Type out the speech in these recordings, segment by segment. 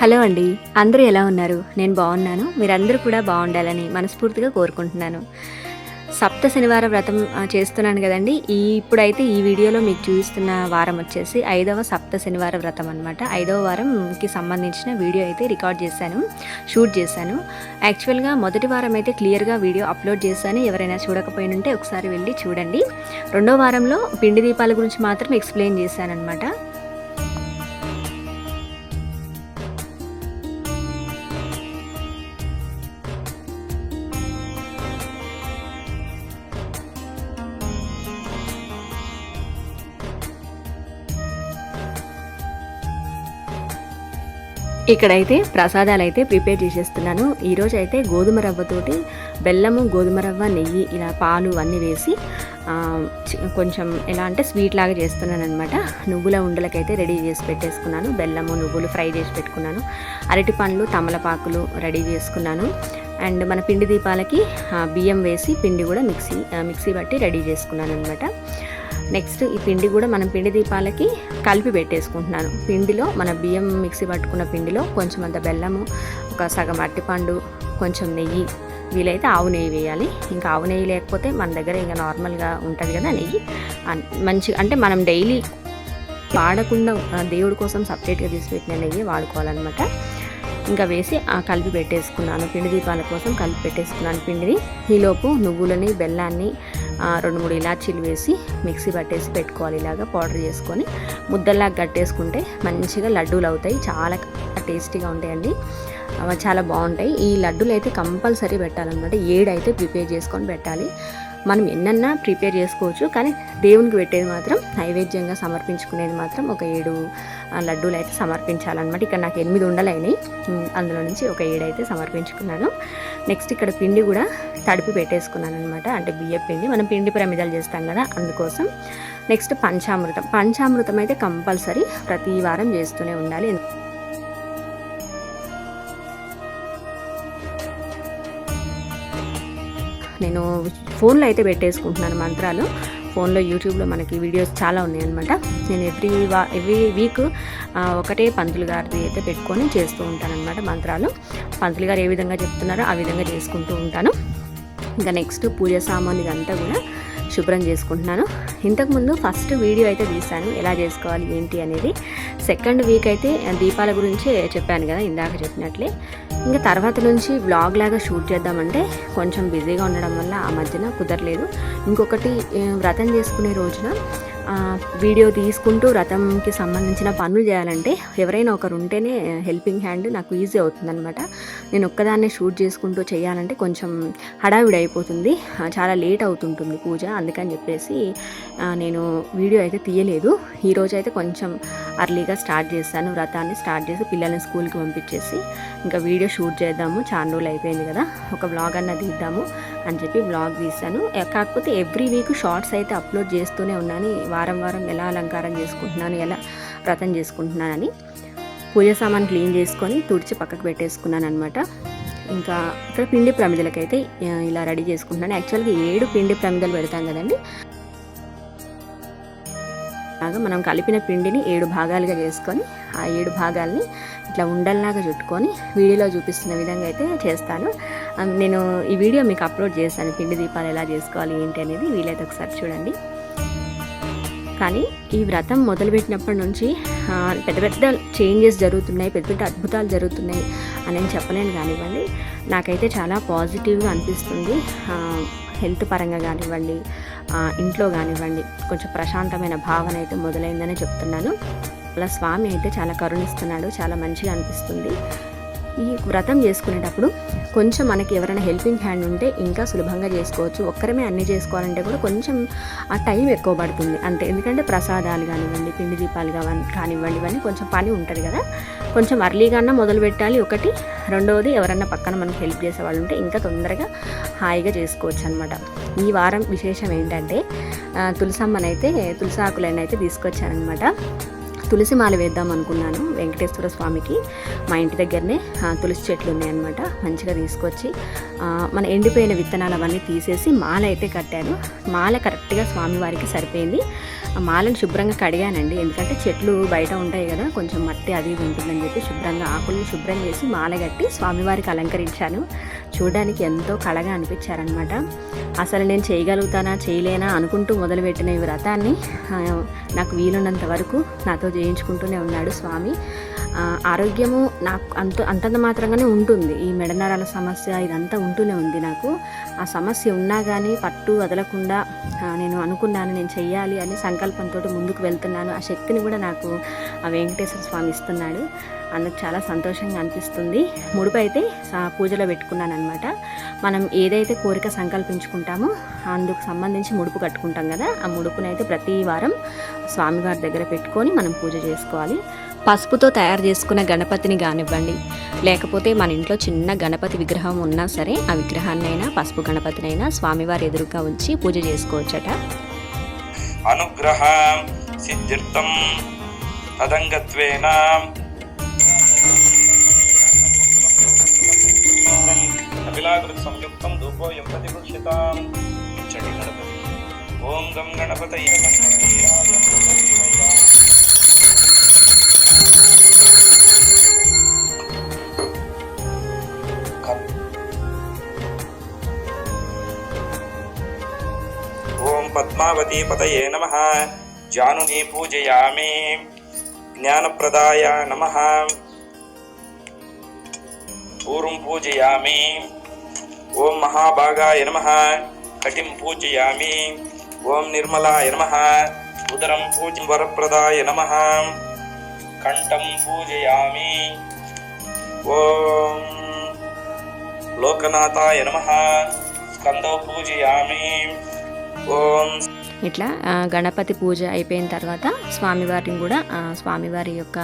Hello అండి. అందరూ ఎలా ఉన్నారు? నేను బాగున్నాను. మీరందరూ కూడా బాగుండాలని మనస్ఫూర్తిగా కోరుకుంటున్నాను. సప్త శనివార వ్రతం చేస్తున్నాను కదండీ! ఇప్పుడైతే ఈ వీడియోలో మీకు చూపిస్తున్న వారం వచ్చేసి 5వ సప్త శనివార వ్రతం అనమాట. 5వ వారంకి సంబంధించిన వీడియో అయితే రికార్డ్ చేశాను, షూట్ చేశాను. యాక్చువల్‌గా మొదటి వారం అయితే క్లియర్‌గా వీడియో అప్లోడ్ చేశాను. ఎవరైనా చూడకపోయినుంటే ఒకసారి వెళ్ళి చూడండి. రెండో వారంలో పిండి దీపాల గురించి మాత్రం ఎక్స్‌ప్లెయిన్ చేశాననమాట. ఇక్కడైతే ప్రసాదాలైతే ప్రిపేర్ చేసేస్తున్నాను. ఈరోజైతే గోధుమ రవ్వతోటి బెల్లము, గోధుమ రవ్వ, నెయ్యి, ఇలా పాలు అన్నీ వేసి కొంచెం ఎలా అంటే స్వీట్ లాగా చేస్తున్నాను అనమాట. నువ్వుల ఉండలకైతే రెడీ చేసి పెట్టేసుకున్నాను. బెల్లము, నువ్వులు ఫ్రై చేసి పెట్టుకున్నాను. అరటి పండ్లు, తమలపాకులు రెడీ చేసుకున్నాను. అండ్ మన పిండి దీపాలకి బియ్యం వేసి పిండి కూడా మిక్సీ బట్టి రెడీ చేసుకున్నాను అనమాట. నెక్స్ట్ ఈ పిండి కూడా మనం పిండి దీపాలకి కలిపి పెట్టేసుకుంటున్నాను. పిండిలో మన బియ్యం మిక్సీ పట్టుకున్న పిండిలో కొంచెం అంత బెల్లము, ఒక సగం అరటిపండు, కొంచెం నెయ్యి, వీలైతే ఆవు నెయ్యి వేయాలి. ఇంకా ఆవు నెయ్యి లేకపోతే మన దగ్గర ఇంకా నార్మల్గా ఉంటుంది కదా నెయ్యి, మంచి అంటే మనం డైలీ వాడకుండా దేవుడి కోసం సపరేట్గా తీసిపెట్టిన నెయ్యి వాడుకోవాలన్నమాట. ఇంకా వేసి కలిపి పెట్టేసుకున్నాను. పిండి దీపాల కోసం కలిపి పెట్టేసుకున్నాను పిండిని. ఈలోపు నువ్వులని, బెల్లాన్ని, 2-3 ఇలాచీలు వేసి మిక్సీ పట్టేసి పెట్టుకోవాలి. ఇలాగా పౌడర్ చేసుకొని ముద్దల్లాగా కట్టేసుకుంటే మంచిగా లడ్డూలు అవుతాయి. చాలా టేస్టీగా ఉంటాయండి, చాలా బాగుంటాయి. ఈ లడ్డూలు అయితే కంపల్సరీ పెట్టాలన్నమాట. 7 అయితే ప్రిపేర్ చేసుకొని పెట్టాలి. మనం ఎన్నన్నా ప్రిపేర్ చేసుకోవచ్చు, కానీ దేవునికి పెట్టేది మాత్రం, నైవేద్యంగా సమర్పించుకునేది మాత్రం ఒక 7 లడ్డూలు అయితే సమర్పించాలన్నమాట. ఇక్కడ నాకు 8 ఉండలైనాయి, అందులో నుంచి ఒక 7 అయితే సమర్పించుకున్నాను. నెక్స్ట్ ఇక్కడ పిండి కూడా తడిపి పెట్టేసుకున్నాను అనమాట. అంటే బియ్య పిండి, మనం పిండి ప్రమిదాలు చేస్తాం కదా, అందుకోసం. నెక్స్ట్ పంచామృతం అయితే కంపల్సరీ ప్రతి వారం చేస్తూనే ఉండాలి. నేను ఫోన్లో అయితే పెట్టేసుకుంటున్నాను మంత్రాలు. ఫోన్లో యూట్యూబ్లో మనకి వీడియోస్ చాలా ఉన్నాయన్నమాట. నేను ఎవ్రీ వీక్ ఒకటే పంతులు గారిది అయితే పెట్టుకొని చేస్తూ ఉంటానన్నమాట మంత్రాలు. పంతులు గారు ఏ విధంగా చెప్తున్నారో ఆ విధంగా చేసుకుంటూ ఉంటాను. ఇంకా నెక్స్ట్ పూజ సామాన్ ఇదంతా కూడా శుభ్రం చేసుకుంటున్నాను. ఇంతకుముందు ఫస్ట్ వీడియో అయితే తీశాను ఎలా చేసుకోవాలి ఏంటి అనేది. సెకండ్ వీక్ అయితే దీపాల గురించే చెప్పాను కదా ఇందాక చెప్పినట్లే. ఇంకా తర్వాత నుంచి వ్లాగ్ లాగా షూట్ చేద్దామంటే కొంచెం బిజీగా ఉండడం వల్ల ఆ మధ్యన కుదరలేదు. ఇంకొకటి, వ్రతం చేసుకునే రోజున వీడియో తీసుకుంటూ వ్రతంకి సంబంధించిన పనులు చేయాలంటే ఎవరైనా ఒకరు ఉంటేనే హెల్పింగ్ హ్యాండ్ నాకు ఈజీ అవుతుందన్నమాట. నేను ఒక్కదాన్నే షూట్ చేసుకుంటూ చేయాలంటే కొంచెం హడావిడి అయిపోతుంది, చాలా లేట్ అవుతుంటుంది పూజ. అందుకని చెప్పేసి నేను వీడియో అయితే తీయలేదు. ఈరోజు అయితే కొంచెం అర్లీగా స్టార్ట్ చేశాను. వ్రతాన్ని స్టార్ట్ చేసి పిల్లల్ని స్కూల్కి పంపించేసి ఇంకా వీడియో షూట్ చేద్దాము, చాలా రోజులు అయిపోయింది కదా, ఒక వ్లాగ్ అన్న తీద్దాము అని చెప్పి వ్లాగ్ తీశాను. కాకపోతే ఎవ్రీ వీక్ షార్ట్స్ అయితే అప్లోడ్ చేస్తూనే ఉన్నాను. వారం వారం ఎలా అలంకారం చేసుకుంటున్నాను, ఎలా వ్రతం చేసుకుంటున్నానని. పూజ సామాన్ క్లీన్ చేసుకొని తుడిచి పక్కకు పెట్టేసుకున్నాను అనమాట. ఇంకా ఇక్కడ పిండి ప్రమిదలకైతే ఇలా రెడీ చేసుకుంటున్నాను. యాక్చువల్గా 7 పిండి ప్రమిదలు పెడతాం కదండి. అలాగా మనం కలిపిన పిండిని 7 భాగాలుగా చేసుకొని ఆ 7 భాగాల్ని ఇట్లా ఉండల్లాగా చుట్టుకొని వీడియోలో చూపిస్తున్న విధంగా అయితే చేస్తాను. నేను ఈ వీడియో మీకు అప్లోడ్ చేస్తాను, పిండి దీపాలు ఎలా చేసుకోవాలి ఏంటి అనేది. వీలైతే ఒకసారి చూడండి. కానీ ఈ వ్రతం మొదలుపెట్టినప్పటి నుంచి పెద్ద పెద్ద చేంజెస్ జరుగుతున్నాయి, పెద్ద పెద్ద అద్భుతాలు జరుగుతున్నాయి అని నేను చెప్పలేను కానివ్వండి. నాకైతే చాలా పాజిటివ్గా అనిపిస్తుంది. హెల్త్ పరంగా కానివ్వండి, ఇంట్లో కానివ్వండి, కొంచెం ప్రశాంతమైన భావన అయితే మొదలైందనే చెప్తున్నాను. అలా స్వామి అయితే చాలా కరుణిస్తున్నాడు, చాలా మంచిగా అనిపిస్తుంది. ఈ వ్రతం చేసుకునేటప్పుడు కొంచెం మనకి ఎవరైనా హెల్పింగ్ హ్యాండ్ ఉంటే ఇంకా సులభంగా చేసుకోవచ్చు. ఒక్కరమే అన్నీ చేసుకోవాలంటే కూడా కొంచెం ఆ టైం ఎక్కువ పడుతుంది అంతే. ఎందుకంటే ప్రసాదాలు కానివ్వండి, పిండి దీపాలు కానివ్వండి, ఇవన్నీ కొంచెం పని ఉంటుంది కదా. కొంచెం అర్లీగానే మొదలు పెట్టాలి ఒకటి. రెండవది, ఎవరన్నా పక్కన మనకు హెల్ప్ చేసే వాళ్ళు ఉంటే ఇంకా తొందరగా హాయిగా చేసుకోవచ్చు అనమాట. ఈ వారం విశేషం ఏంటంటే తులసి ఆకులైన అయితే తీసుకొచ్చానమాట. తులసి మాల వేద్దాం అనుకున్నాను వెంకటేశ్వర స్వామికి. మా ఇంటి దగ్గరనే తులసి చెట్లు ఉన్నాయన్నమాట. మంచిగా తీసుకొచ్చి మన ఎండిపోయిన విత్తనాలు అవన్నీ తీసేసి మాల అయితే కట్టాను. మాల కరెక్ట్గా స్వామివారికి సరిపోయింది. మాలను శుభ్రంగా కడిగానండి. ఎందుకంటే చెట్లు బయట ఉంటాయి కదా, కొంచెం మట్టి అది ఇది ఉంటుందని చెప్పి శుభ్రంగా ఆకులను శుభ్రం చేసి మాల కట్టి స్వామివారికి అలంకరించాను. చూడడానికి ఎంతో కళగా అనిపించారనమాట. అసలు నేను చేయగలుగుతానా చేయలేనా అనుకుంటూ మొదలుపెట్టిన ఈ వ్రతాన్ని నాకు వీలున్నంత వరకు నాతో చేయించుకుంటూనే ఉన్నాడు స్వామి. ఆరోగ్యము నాకు అంతంత మాత్రంగానే ఉంటుంది. ఈ మెడనరాల సమస్య ఇదంతా ఉంటూనే ఉంది నాకు. ఆ సమస్య ఉన్నా కానీ పట్టు వదలకుండా నేను అనుకున్నాను, నేను చెయ్యాలి అని సంకల్పంతో ముందుకు వెళ్తున్నాను. ఆ శక్తిని కూడా నాకు ఆ వెంకటేశ్వర స్వామి ఇస్తున్నాడు. అందుకు చాలా సంతోషంగా అనిపిస్తుంది. ముడుపు అయితే పూజలో పెట్టుకున్నాను అనమాట. మనం ఏదైతే కోరిక సంకల్పించుకుంటామో అందుకు సంబంధించి ముడుపు కట్టుకుంటాం కదా, ఆ ముడుపునైతే ప్రతి వారం స్వామివారి దగ్గర పెట్టుకొని మనం పూజ చేసుకోవాలి. పసుపుతో తయారు చేసుకున్న గణపతిని కానివ్వండి, లేకపోతే మన ఇంట్లో చిన్న గణపతి విగ్రహం ఉన్నా సరే ఆ విగ్రహాన్నైనా పసుపు గణపతినైనా స్వామివారి ఎదురుగా ఉంచి పూజ చేసుకోవచ్చట. అనుగ్రహ సిద్ధిర్థం తదంగత్వేన కపిలాకృతి సంయుక్తం ధూపోయం ప్రతిగృహ్యతాం. చడి గణపతి. ఓం గం గణపతయే ఓం పద్మావతీ పతయే నమః. జానుని పూజయామి. జ్ఞానప్రదాయ నమః. పూర్వం పూజయామి. ఓం మహాభాగాయ నమః. కటిం పూజయామి. ఓం నిర్మలాయ నమః. ఉదరం పూజ వరప్రదాయ నమః. కంఠం పూజయామి. ఓం లోకనాథాయ నమః. స్కందో పూజయామి. ఓం. ఇట్లా గణపతి పూజ అయిపోయిన తర్వాత స్వామివారిని కూడా స్వామివారి యొక్క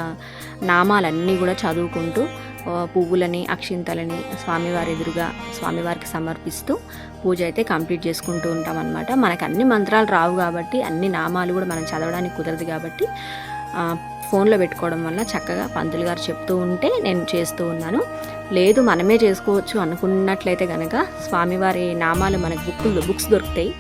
నామాలన్నీ కూడా చదువుకుంటూ పువ్వులని అక్షింతలని స్వామివారి ఎదురుగా స్వామివారికి సమర్పిస్తూ పూజ అయితే కంప్లీట్ చేసుకుంటూ ఉంటాం అన్నమాట. మనకు అన్ని మంత్రాలు రావు కాబట్టి, అన్ని నామాలు కూడా మనం చదవడానికి కుదరదు కాబట్టి ఫోన్లో పెట్టుకోవడం వల్ల చక్కగా పంతులు గారు చెప్తూ ఉంటే నేను చేస్తూ ఉన్నాను. లేదు మనమే చేసుకోవచ్చు అనుకున్నట్లయితే కనుక స్వామివారి నామాలు మనకు బుక్స్ దొరుకుతాయి.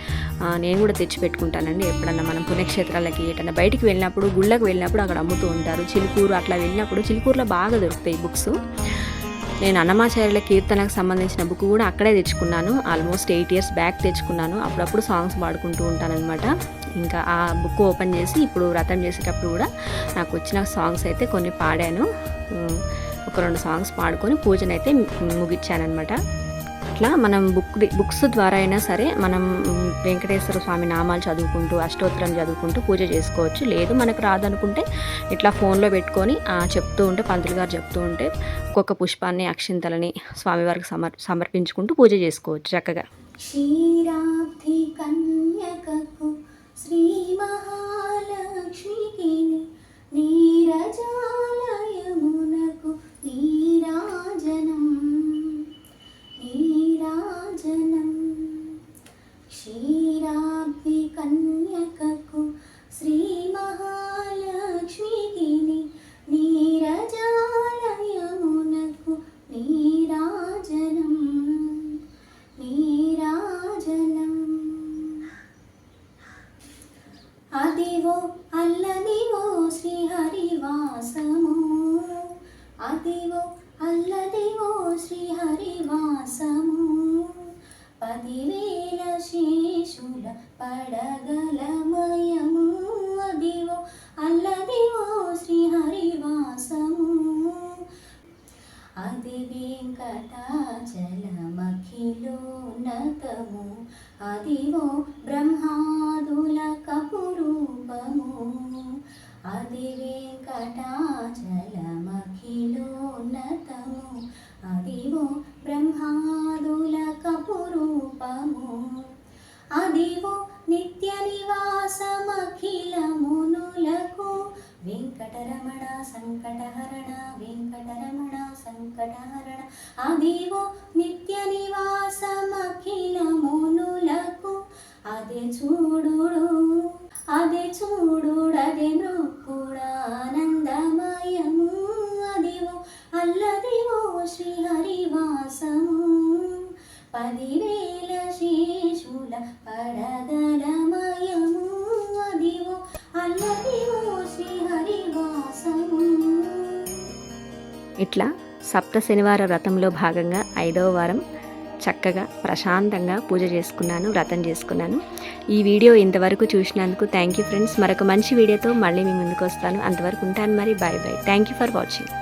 నేను కూడా తెచ్చి పెట్టుకుంటానండి. ఎప్పుడన్నా మనం పుణ్యక్షేత్రాలకి ఎటన్నా బయటికి వెళ్ళినప్పుడు, గుళ్ళకి వెళ్ళినప్పుడు అక్కడ అమ్ముతూ ఉంటారు. చిలుకూరు అట్లా వెళ్ళినప్పుడు చిలుకూరులో బాగా దొరుకుతాయి బుక్స్. నేను అన్నమాచార్యుల కీర్తనకు సంబంధించిన బుక్ కూడా అక్కడే తెచ్చుకున్నాను. ఆల్మోస్ట్ 8 years బ్యాక్ తెచ్చుకున్నాను. అప్పుడప్పుడు సాంగ్స్ పాడుకుంటూ ఉంటానన్నమాట. ఇంకా ఆ బుక్ ఓపెన్ చేసి ఇప్పుడు వ్రతం చేసేటప్పుడు కూడా నాకు వచ్చిన సాంగ్స్ అయితే కొన్ని పాడాను. ఒక 2 సాంగ్స్ పాడుకొని పూజనైతే ముగించానమాట. అట్లా మనం బుక్స్ ద్వారా అయినా సరే మనం వెంకటేశ్వర స్వామి నామాలు చదువుకుంటూ అష్టోత్తరం చదువుకుంటూ పూజ చేసుకోవచ్చు. లేదు మనకు రాదనుకుంటే ఇట్లా ఫోన్లో పెట్టుకొని చెప్తూ ఉంటే పంతులు గారు చెప్తూ ఉంటే ఒక్కొక్క పుష్పాన్ని అక్షింతలని స్వామివారికి సమర్పించుకుంటూ పూజ చేసుకోవచ్చు చక్కగా. క్షీరాబ్ధి కన్యకకు శ్రీ మహాలక్ష్మికి నీరజాలయమునకు నీరాజనం నీరాజనం. క్షీరాబ్ధి కన్యకకు శ్రీ మహాలక్ష్మికి నీరజాలయమునకు నీరాజనం నీరాజనం. అదివో అల్లదివో శ్రీహరివాసము. అదివో అల్లదివో శ్రీహరివాసము. 10,000 శేషుల పడగలమయము. అదివో అల్లదివో శ్రీహరివాసము. అది వెంకటాచలమఖిలోన్నతము. అదివో బ్రహ్మాదుల కపురూపము. అది వెంకటాచలమఖిలోన్నతము. అదివో బ్రహ్మాదుల కపురూపము. అదివో నిత్య నివాసమఖిలమునులకు. వెంకటరమణ సంకటహరణ వెంకటరమణ సంకటహరణ. అదివో నిత్య నివాసమఖిలమునులకు. అదే చూడుడు అదే చూడుడు అదే నృక్కుడానందమయము. అదివో అల్లదివో శ్రీహరివాసము. 10,000 శేషుల పడగలమయము. అదివో అల్లదివో శ్రీహరివాసము. ఇట్లా సప్త శనివార వ్రతంలో భాగంగా 5వ వారం చక్కగా ప్రశాంతంగా పూజ చేసుకున్నాను, వ్రతం చేసుకున్నాను. ఈ వీడియో ఇంతవరకు చూసినందుకు థ్యాంక్ యూ ఫ్రెండ్స్. మరొక మంచి వీడియోతో మళ్ళీ మీ ముందుకు వస్తాను. అంతవరకు ఉంటాను మరి. Bye bye. Thank you for watching.